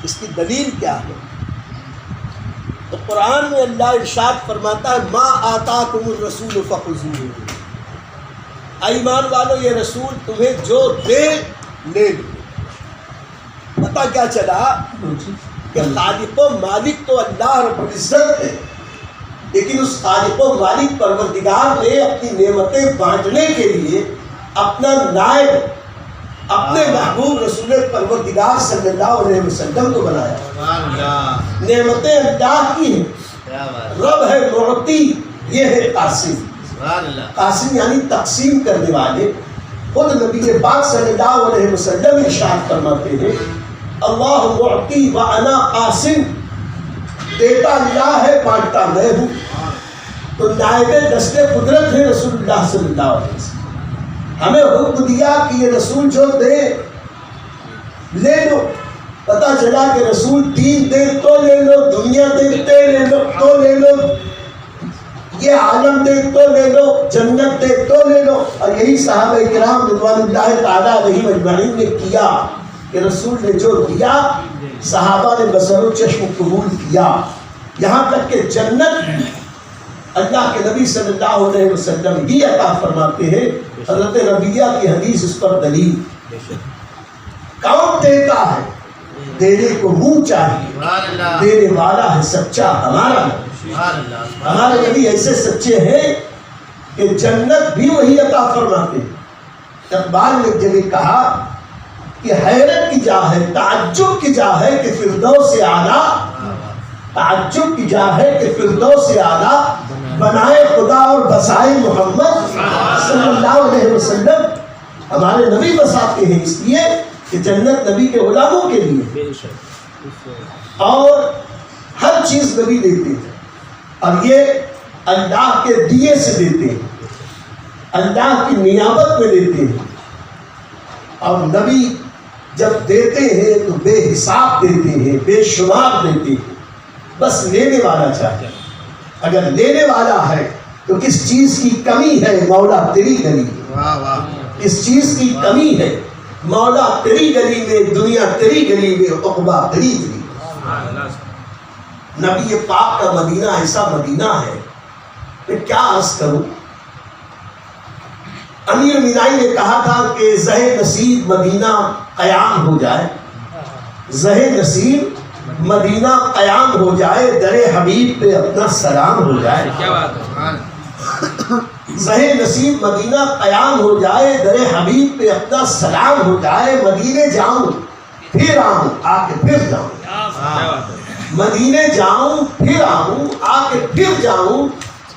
اس کی دلیل کیا ہے؟ تو قرآن میں اللہ ارشاد فرماتا ہے ما آتاکم الرسول فخذوہ، ایمان والو یہ رسول تمہیں جو دے لے لو۔ پتہ کیا چلا کہ خالق و مالک تو اللہ رب العزت ہے، لیکن اس خالق و مالک پروردگار نے اپنی نعمتیں بانٹنے کے لیے اپنا نائب اپنے محبوب رسول پروردگار صلی اللہ علیہ وسلم کو بنایا۔ نعمتیں اللہ کی ہیں، رب ہے معطی، یہ ہے قاسم۔ قاسم یعنی تقسیم کرنے والے۔ خود نبی پاک صلی اللہ علیہ وسلم ارشاد فرماتے ہیں اللہ معطی وانا قاسم، دیتا اللہ ہے بانٹتا میں ہوں۔ تو نائب دست قدرت ہے رسول اللہ صلی اللہ علیہ وسلم، ہمیں حکم دیا کہ یہ رسول جو دے لے لو۔ پتہ چلا کہ رسول دین دے تو لے لو، دنیا دے لے لو تو لے لو، یہ عالم دے تو لے لو، جنت دے تو لے لو۔ اور یہی صحابہ کرام رضوان اللہ تعالیٰ علیہم اجمعین نے کیا کہ رسول نے جو دیا صحابہ نے بصر و چشم قبول کیا، یہاں تک کہ جنت اللہ کے نبی صلی اللہ علیہ وسلم ہی عطا فرماتے ہیں۔ حضرت ربیہ کی حدیث اس پر دلیل۔ کون دیتا ہے؟ دینے کو منہ چاہیے، دینے والا ہے سچا ہمارا نبی۔ ہمارے نبی ایسے سچے ہیں کہ جنت بھی وہی عطا فرماتے ہیں۔ اقبال نے جب کہا کہ حیرت کی جا ہے، تعجب کی جا ہے کہ فردوس اعلیٰ، تعجب کی جا ہے کہ فردوس اعلیٰ بنائے خدا اور بسائے محمد صلی اللہ علیہ وسلم۔ ہمارے نبی بساتے ہیں اس لیے کہ جنت نبی کے غلاموں کے لیے، اور ہر چیز نبی دیتے ہیں، اور یہ اللہ کے دیے سے دیتے ہیں، اللہ کی نیابت میں دیتے ہیں۔ اور نبی جب دیتے ہیں تو بے حساب دیتے ہیں، بے شمار دیتے ہیں، بس لینے والا چاہیے۔ اگر لینے والا ہے تو کس چیز کی کمی ہے؟ مولا تیری گلی، کس چیز کی کمی ہے؟ مولا تیری گلی میں، دنیا تیری گلی میں، عقبہ تیری گلی۔ نبی پاک کا مدینہ ایسا مدینہ ہے، میں کیا عرض کروں۔ امیر مینائی نے کہا تھا کہ زہ نصیب مدینہ قیام ہو جائے، زہ نصیب مدینہ قیام ہو جائے، در حبیب پہ اپنا سلام ہو جائے۔ کیا بات ہے، زہ نصیب مدینہ قیام ہو جائے، در حبیب پہ اپنا سلام ہو جائے۔ مدینے جاؤں پھر آؤں، آ کے پھر جاؤں، مدینے جاؤں پھر آؤں، آ کے پھر جاؤں،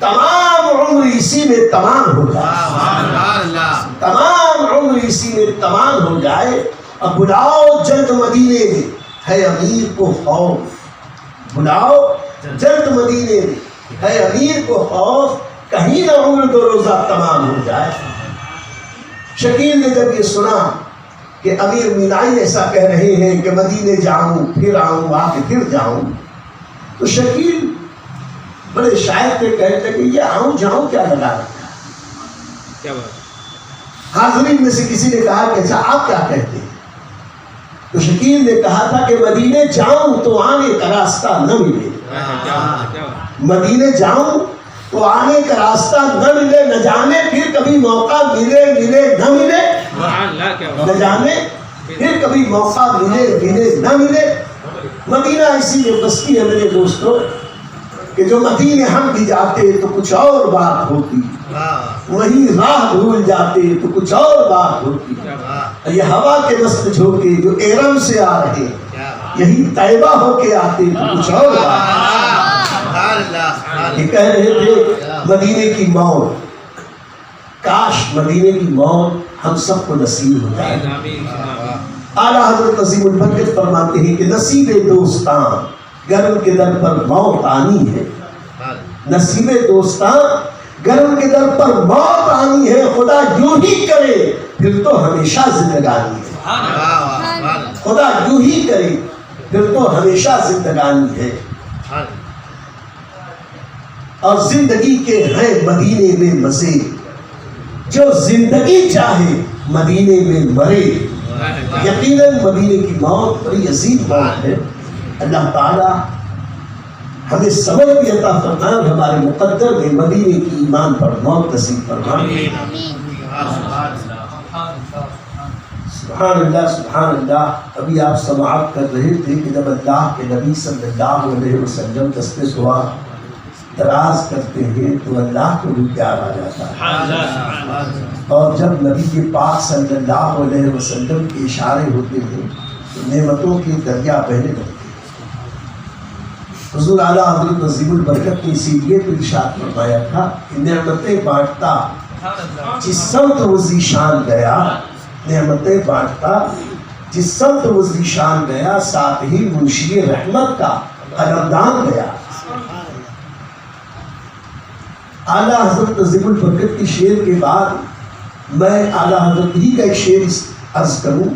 تمام عمر اسی میں تمام ہو جائے، تمام عمر اسی میں تمام ہو جائے۔ اب بلاؤ جلد مدینے میں، ہے امیر کو خوف، بلاؤ جلد مدینے میں، ہے امیر کو خوف، کہیں نہ عمر دو روزہ تمام ہو جائے۔ شکیل نے جب یہ سنا کہ امیر مینائی ایسا کہہ رہے ہیں کہ مدینے جاؤں پھر آؤں، آ کے پھر جاؤں، تو شکیل بڑے شاعر پہ کہتے کہ یہ آؤں جاؤں کیا لگا رکھا ہے۔ حاضرین میں سے کسی نے کہا کہ اچھا آپ کیا کہتے ہیں؟ تو شکیل نے کہا تھا کہ مدینے جاؤں تو آنے کا راستہ نہ ملے، مدینے جاؤں تو آنے کا راستہ نہ ملے، نہ جانے پھر کبھی موقع ملے نہ ملے، نہ جانے پھر کبھی موقع ملے نہ ملے۔ مدینہ ایسی میں بستی ہے میرے دوستوں کہ جو مدینے ہم بھی جاتے تو کچھ اور بات ہوتی، وہیں راہ بھول جاتے تو کچھ اور بات ہوتی۔ یہ ہوا کے مست جھونکے جو ایرم سے آ رہے، یہی طیبہ ہو کے آتے تو کچھ اور بات۔ یہ کہہ رہے تھے مدینے کی موت، کاش مدینے کی موت ہم سب کو نصیب ہو جائے۔ اعلیٰ حضرت نظیم البرکت فرماتے ہیں کہ نصیب دوستاں گر ان کے در پر موت آنی ہے، نصیب دوستاں گر ان کے در پر موت آنی ہے، خدا یوں ہی کرے پھر تو ہمیشہ زندگانی ہے، خدا یوں ہی کرے پھر تو ہمیشہ زندگانی ہے۔ اور زندگی کے ہیں مدینے میں مزے، جو زندگی چاہے مدینے میں مرے، یقیناً مدینے کی موت بڑی عظیم موت ہے. اللہ تعالیٰ ہمیں صبر بھی عطا فرمائے اور ہمارے مقدر میں مدینے کی ایمان پر موت نصیب فرمائے. سبحان اللہ سبحان اللہ. ابھی آپ سماعت کر رہے تھے کہ جب اللہ کے نبی صلی اللہ علیہ وسلم دست دعا دراز کرتے ہیں تو اللہ کو بھی پیار آ جاتا ہے. اور جب نبی کے پاک صلی اللہ علیہ وسلم کے اشارے ہوتے ہیں تو نعمتوں کے دریا بہنے لگتے ہیں. حضور اعلیٰ حضرت عظیم البرکت نے اسی لیے تو ارشاد فرمایا تھا کہ نعمتیں بانٹتا جس سمت وہ ذیشان گیا، نعمتیں بانٹتا جس سمت وہ ذیشان گیا، ساتھ ہی منشی رحمت کا قلمدان گیا. اعلیٰ حضرت عظیم البرکت کی شعر کے بعد میں اعلیٰ حضرت ہی کا ایک شعر عرض کروں.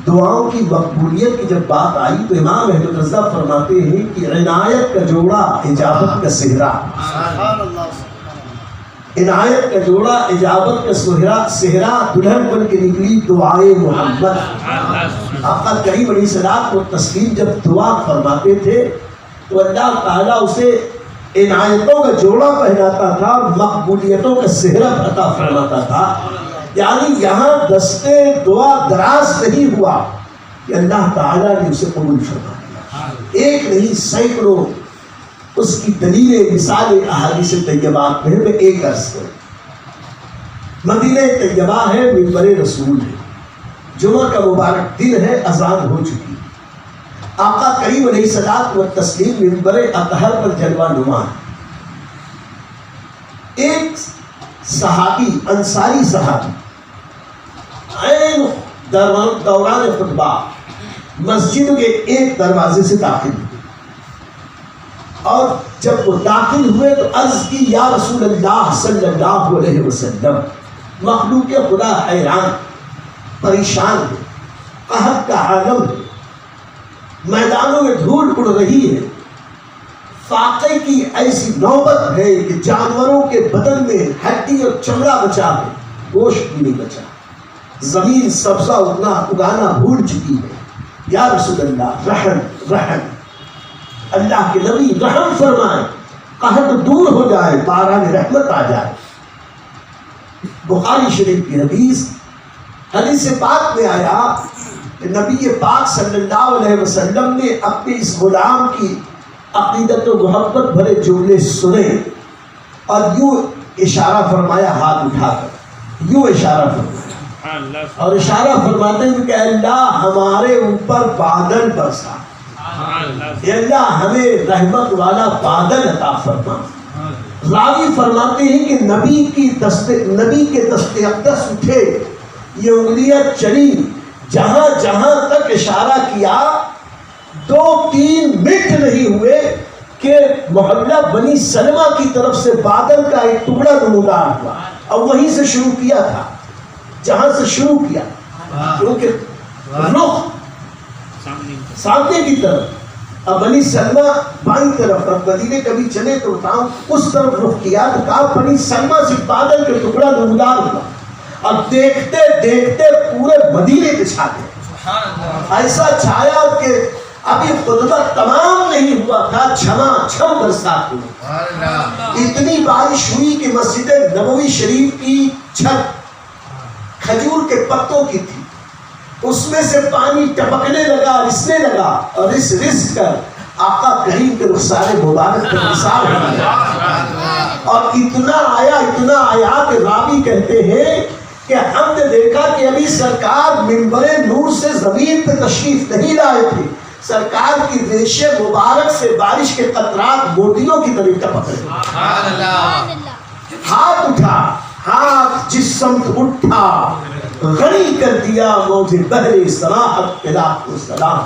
دعاؤں کی مقبولیت کی جب بات آئی تو امام احمد رضا فرماتے ہیں کہ عنایت کا جوڑا اجابت کا صحرا، عنایت کا جوڑا اجابت کا صحرا دلہن بن کے نکلی دعائے محمد. آقا کریم علیہ الصلوۃ والتسلیم جب دعا فرماتے تھے تو اللہ تعالیٰ اسے عنایتوں کا جوڑا پہناتا تھا، مقبولیتوں کا صحرا عطا فرماتا تھا. یعنی یہاں دستے دعا دراز نہیں ہوا کہ اللہ تعالیٰ نے اسے قبول فرما لیا. ایک نہیں سینکڑوں اس کی دلیلیں مثالیں احادیث طیبات میں میں ایک عرض کروں. مدینہ طیبہ ہے، منبر رسول ہے، جمعہ کا مبارک دن ہے، اذان ہو چکی. آقا کریم علیہ الصلوۃ والتسلیم منبر اطہر پر جلوہ نما ہے. ایک صحابی انصاری صحابی عین دوران خطبہ مسجد کے ایک دروازے سے داخل ہوئے اور جب وہ داخل ہوئے تو عرض کی یا رسول اللہ صلی اللہ علیہ وسلم. مخلوق خدا حیران پریشان ہے، قحط کا عالم ہے، میدانوں میں دھول اڑ رہی ہے، فاقے کی ایسی نوبت ہے کہ جانوروں کے بدن میں ہڈی اور چمڑا بچا ہے، گوشت بھی نہیں بچا، زمین سبزہ اگانا بھول چکی ہے. یا رسول اللہ رحم رحم، اللہ کے نبی رحم فرمائیں، قحط دور ہو جائے، باران رحمت آ جائے. بخاری شریف کی حدیث پاک میں آیا کہ نبی پاک صلی اللہ علیہ وسلم نے اپنے اس غلام کی عقیدت و محبت بھرے جملے سنے اور یوں اشارہ فرمایا، ہاتھ اٹھا کر یوں اشارہ فرمایا اور اشارہ فرماتے ہیں کہ اللہ ہمارے اوپر بادل برسا، اللہ ہمیں رحمت والا بادل عطا فرما. راوی فرماتے ہیں کہ نبی کے دست اقدس اٹھے، یہ انگلیاں چلی، جہاں جہاں تک اشارہ کیا 2-3 منٹ نہیں ہوئے کہ محلہ بنی سلمہ کی طرف سے بادل کا ایک ٹکڑا نمودار ہوا اور وہیں سے شروع کیا تھا جہاں سے شروع کیا، کیونکہ رخ سامنے کی طرف، اب بنی سلمہ بائیں طرف، اب مدینے کبھی چلے تو بتاؤں اس طرف رخ کیا تو کہا بنی سلمہ سے بادل کا ٹکڑا نمودار ہوا اور دیکھتے دیکھتے پورے مدینے پہ چھا گیا. ایسا چھایا کہ ابھی خطبہ تمام نہیں ہوا تھا، چھما چھم برسات ہوئی. اتنی بارش ہوئی کہ مسجد نبوی شریف کی چھت کھجور کے پتوں کی تھی، اس میں سے پانی ٹپکنے لگا، رسنے لگا اور رس کر آقا کریم کے رخسار مبارک پر نثار ہو گیا. اور اتنا آیا کہ راوی کہتے ہیں کہ ہم نے دیکھا کہ ابھی سرکار منبر نور سے زمین پہ تشریف نہیں لائے تھے، سرکار کی ریش مبارک سے بارش کے قطرات موتیوں کی طرح ٹپک رہے. ہاتھ اٹھا، ہاتھ جس سمت اٹھا غنی کر دیا موج بحر صلاحت الہ السلام.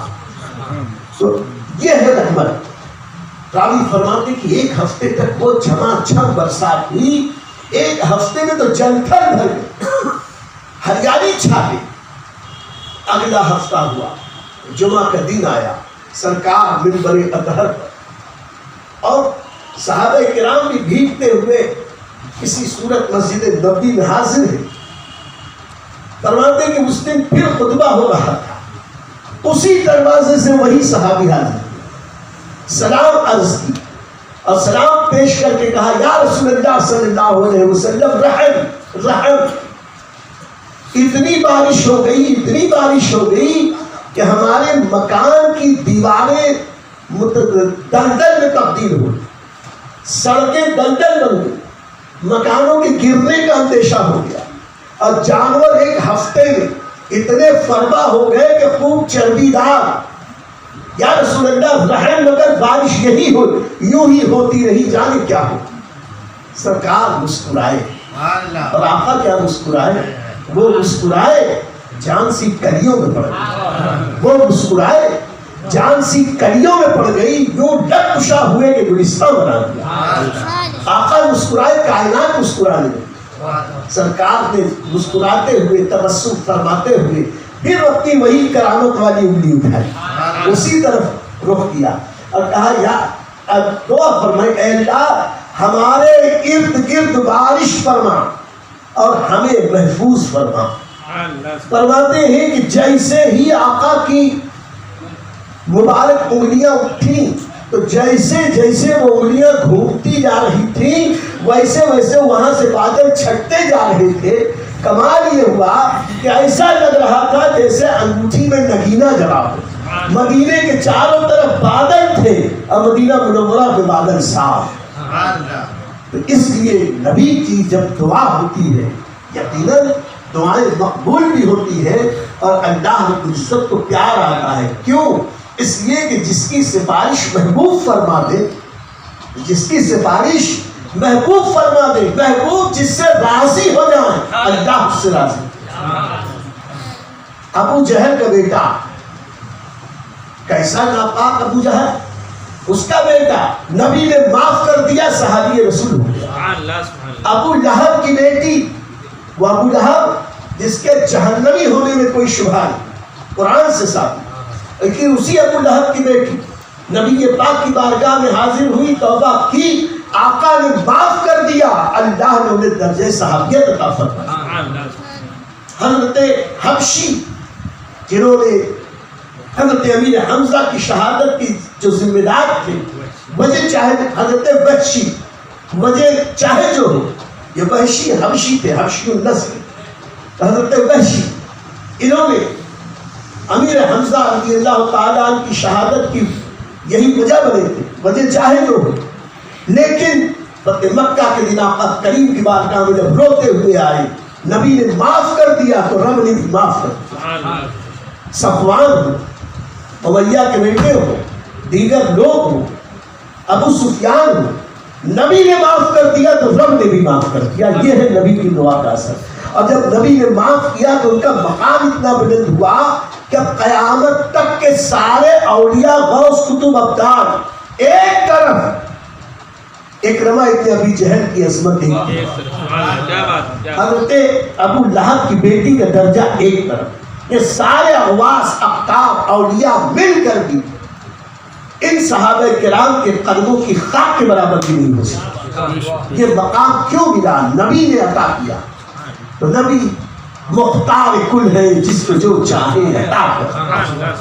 تو یہ ہے رحمت. راوی فرماتے کہ ایک ہفتے تک وہ جھما جھم برسات ہوئی، ایک ہفتے میں تو جل تھل بھر گئی، ہریالی چھا گئی. اگلا ہفتہ ہوا، جمعہ کا دن آیا، سرکار منبر اطہر پر اور صحابہ کرام بھی بھیگتے ہوئے کسی صورت مسجد نبوی میں حاضر ہے. فرماتے کہ اس دن پھر خطبہ ہو رہا تھا، اسی دروازے سے وہی صحابی حاضر ہوئے، سلام عرض کی اور سلام پیش کر کے کہا یا رسول اللہ صلی اللہ علیہ وسلم رحم رحم. اتنی بارش ہو گئی کہ ہمارے مکان کی دیواریں دلدل میں تبدیل ہو گئی، سڑکیں دلدل بن گئی، مکانوں کے گرنے کا اندیشہ ہو گیا، اور جانور ایک ہفتے میں اتنے فربا ہو گئے کہ خوب چربی دار. یا رسول اللہ رحم، مگر بارش یہی ہو یوں ہی ہوتی رہی جانے کیا ہو. سرکار مسکرائے، اور آقا کیا مسکرائے؟ وہ مسکرائے جان سی کلیوں میں پڑ گئی، وہ مسکرائے جان سی کلیوں میں پڑ گئی، یوں ڈگ کشا ہوئے کہ گلستان بنا دیا. آقا مسکرائے، کائنات مسکرانے لگی. سرکار نے مسکراتے ہوئے تبسم فرماتے ہوئے پھر اپنی وہی کرامت والی انگلی اٹھائی، اسی طرف رخ کیا اور کہا یا دعا فرمائے اے اللہ ہمارے ارد گرد بارش فرما اور ہمیں محفوظ فرما. فرماتے ہیں کہ جیسے ہی آقا کی مبارک انگلیاں اٹھی تو جیسے جیسے وہ انگلیاں گھومتی جا رہی تھیں ویسے ویسے وہاں سے بادل چھٹتے جا رہے تھے. کمال یہ ہوا کہ ایسا لگ رہا تھا جیسے انگوٹھی میں نگینہ جڑا ہو. مدینے کے چاروں طرف بادل تھے اور مدینہ منورہ میں بادل صاف. تو اس لیے نبی کی جب دعا ہوتی ہے یقیناً دعائیں مقبول بھی ہوتی ہے اور اللہ رب العزت کو پیار آتا ہے. کیوں؟ اس لیے کہ جس کی سفارش محبوب فرما دے، جس کی سفارش محبوب فرما دے، محبوب جس سے راضی ہو جائیں اللہ اس سے راضی. ابو جہل کا بیٹا کیسا ناپاک ابو جہل، اس کا بیٹا نبی نے معاف کر دیا، صحابی رسول ہو گیا. ابو لہب کی بیٹی، وہ ابو لہب جس کے جہنمی ہونے میں کوئی شبہ نہیں، قرآن سے ثابت. لیکن اسی ابو لہب کی بیٹی نبی پاک کی بارگاہ میں حاضر ہوئی، توبہ کی، آقا نے معاف کر دیا، اللہ نے انہیں درجہ صحابیت عطا فرمایا. حضرت حبشی جنہوں نے حضرت امیر حمزہ کی شہادت کی جو ذمہ دار تھے، وجہ چاہے حضرت وحشی، وجہ چاہے جو ہو، یہ وحشی حبشی تھے، حبشی النسل. حضرت وحشی انہوں نے امیر حمزہ رضی اللہ تعالیٰ عنہ کی شہادت کی یہی وجہ بنے تھے، وجہ چاہے جو ہو. لیکن فتح مکہ کے دن آقا کریم کی بارگاہ میں جب روتے ہوئے آئے، نبی نے معاف کر دیا تو رب نے بھی معاف کر دیا. صفوان ہو، امیہ کے بیٹے ہو، دیگر لوگ ہو، ابو سفیان ہو، نبی نے معاف کر دیا تو رب نے بھی معاف کر دیا. یہ ہے نبی کی دعا کا اثر. اور جب نبی نے معاف کیا تو ان کا مقام اتنا بلند ہوا کہ قیامت تک کے سارے اولیاء غوث کتب ابدال ایک طرف، اکرمہ ابن ابی جہل کی عظمت ایک طرف، حضرت ابو لہب کی بیٹی کا درجہ ایک طرف. یہ سارے اغواس اقطاب اولیاء مل کر بھی ان صحابہ کرام کے قدموں کی خاک کے برابر بھی نہیں ہو سکتا. یہ مقام کیوں ملا؟ نبی نے عطا کیا. تو نبی مختار کل ہے، جس کو جو چاہے عطا کرتا.